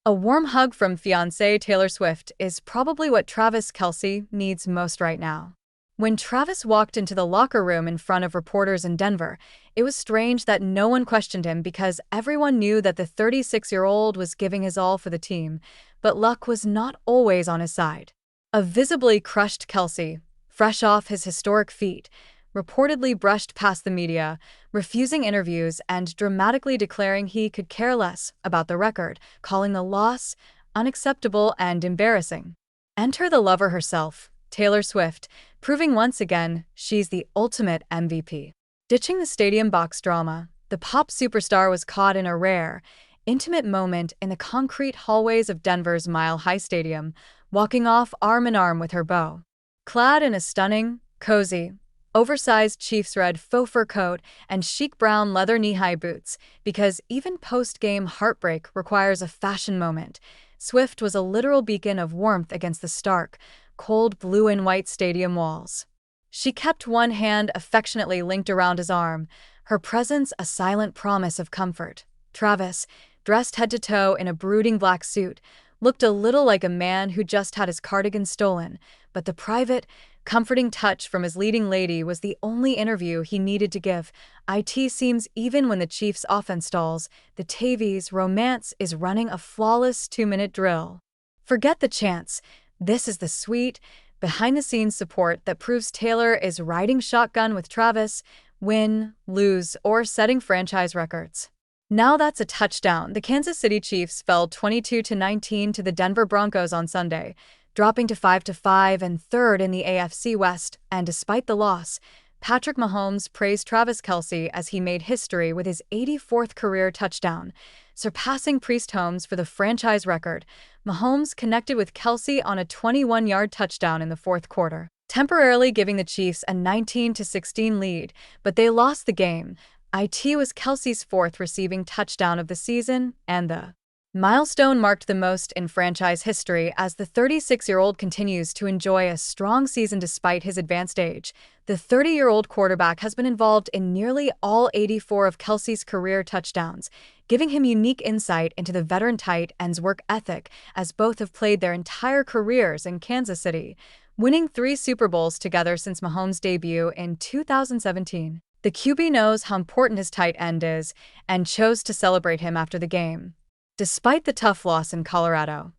A warm hug from fiancé Taylor Swift is probably what Travis Kelce needs most right now. When Travis walked into the locker room in front of reporters in Denver, it was strange that no one questioned him because everyone knew that the 36-year-old was giving his all for the team, but luck was not always on his side. A visibly crushed Kelce, fresh off his historic feat, reportedly brushed past the media, refusing interviews and dramatically declaring he could care less about the record, calling the loss unacceptable and embarrassing. Enter the lover herself, Taylor Swift, proving once again she's the ultimate MVP. Ditching the stadium box drama, the pop superstar was caught in a rare, intimate moment in the concrete hallways of Denver's Mile High Stadium, walking off arm in arm with her beau. Clad in a stunning, cozy, oversized Chiefs red faux fur coat and chic brown leather knee-high boots, because even post-game heartbreak requires a fashion moment, Swift was a literal beacon of warmth against the stark, cold blue and white stadium walls. She kept one hand affectionately linked around his arm, her presence a silent promise of comfort. Travis, dressed head to toe in a brooding black suit, looked a little like a man who just had his cardigan stolen, but the private, comforting touch from his leading lady was the only interview he needed to give. It seems even when the Chiefs' offense stalls, the Tavies' romance is running a flawless 2-minute drill. Forget the chants. This is the sweet, behind-the-scenes support that proves Taylor is riding shotgun with Travis, win, lose, or setting franchise records. Now that's a touchdown. The Kansas City Chiefs fell 22-19 to the Denver Broncos on Sunday, dropping to 5-5 and third in the AFC West, and despite the loss, Patrick Mahomes praised Travis Kelce as he made history with his 84th career touchdown, surpassing Priest Holmes for the franchise record. Mahomes connected with Kelce on a 21-yard touchdown in the fourth quarter, temporarily giving the Chiefs a 19-16 lead, but they lost the game. It was Kelce's fourth receiving touchdown of the season, and the milestone marked the most in franchise history as the 36-year-old continues to enjoy a strong season despite his advanced age. The 30-year-old quarterback has been involved in nearly all 84 of Kelce's career touchdowns, giving him unique insight into the veteran tight end's work ethic, as both have played their entire careers in Kansas City, winning 3 Super Bowls together since Mahomes' debut in 2017. The QB knows how important his tight end is and chose to celebrate him after the game, despite the tough loss in Colorado.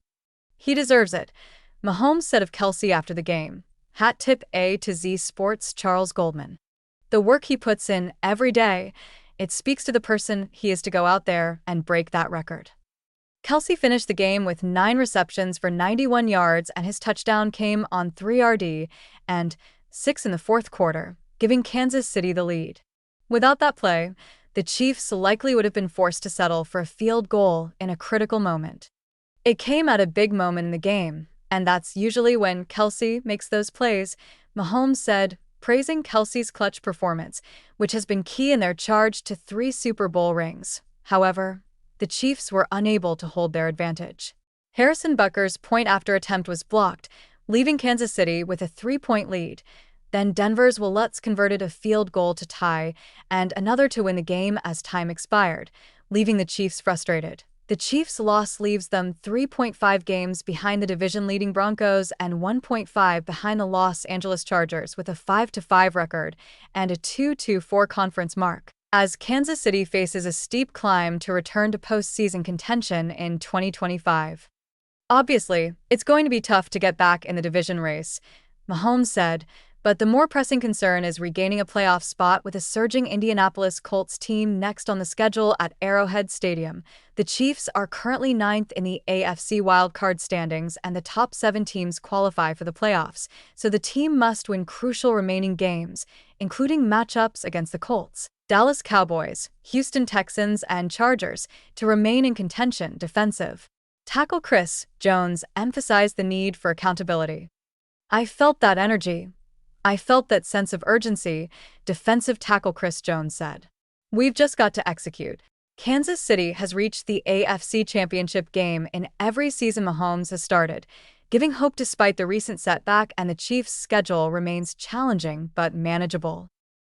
He deserves it, Mahomes said of Kelce after the game. Hat tip A to Z Sports' Charles Goldman. The work he puts in every day, it speaks to the person he is to go out there and break that record. Kelce finished the game with 9 receptions for 91 yards, and his touchdown came on 3 RD and 6 in the fourth quarter, giving Kansas City the lead. Without that play, the Chiefs likely would have been forced to settle for a field goal in a critical moment. It came at a big moment in the game, and that's usually when Kelce makes those plays, Mahomes said, praising Kelce's clutch performance, which has been key in their charge to 3 Super Bowl rings. However, the Chiefs were unable to hold their advantage. Harrison Butker's point-after attempt was blocked, leaving Kansas City with a 3-point lead. Then Denver's Will Lutz converted a field goal to tie and another to win the game as time expired, leaving the Chiefs frustrated. The Chiefs' loss leaves them 3.5 games behind the division-leading Broncos and 1.5 behind the Los Angeles Chargers with a 5-5 record and a 2-4 conference mark, as Kansas City faces a steep climb to return to postseason contention in 2025. Obviously, it's going to be tough to get back in the division race, Mahomes said, but the more pressing concern is regaining a playoff spot with a surging Indianapolis Colts team next on the schedule at Arrowhead Stadium. The Chiefs are currently 9th in the AFC wildcard standings, and the top 7 teams qualify for the playoffs, so the team must win crucial remaining games, including matchups against the Colts, Dallas Cowboys, Houston Texans, and Chargers, to remain in contention. Defensive tackle Chris Jones emphasized the need for accountability. "I felt that energy. I felt that sense of urgency," defensive tackle Chris Jones said. "We've just got to execute." Kansas City has reached the AFC Championship game in every season Mahomes has started, giving hope despite the recent setback, and the Chiefs' schedule remains challenging but manageable.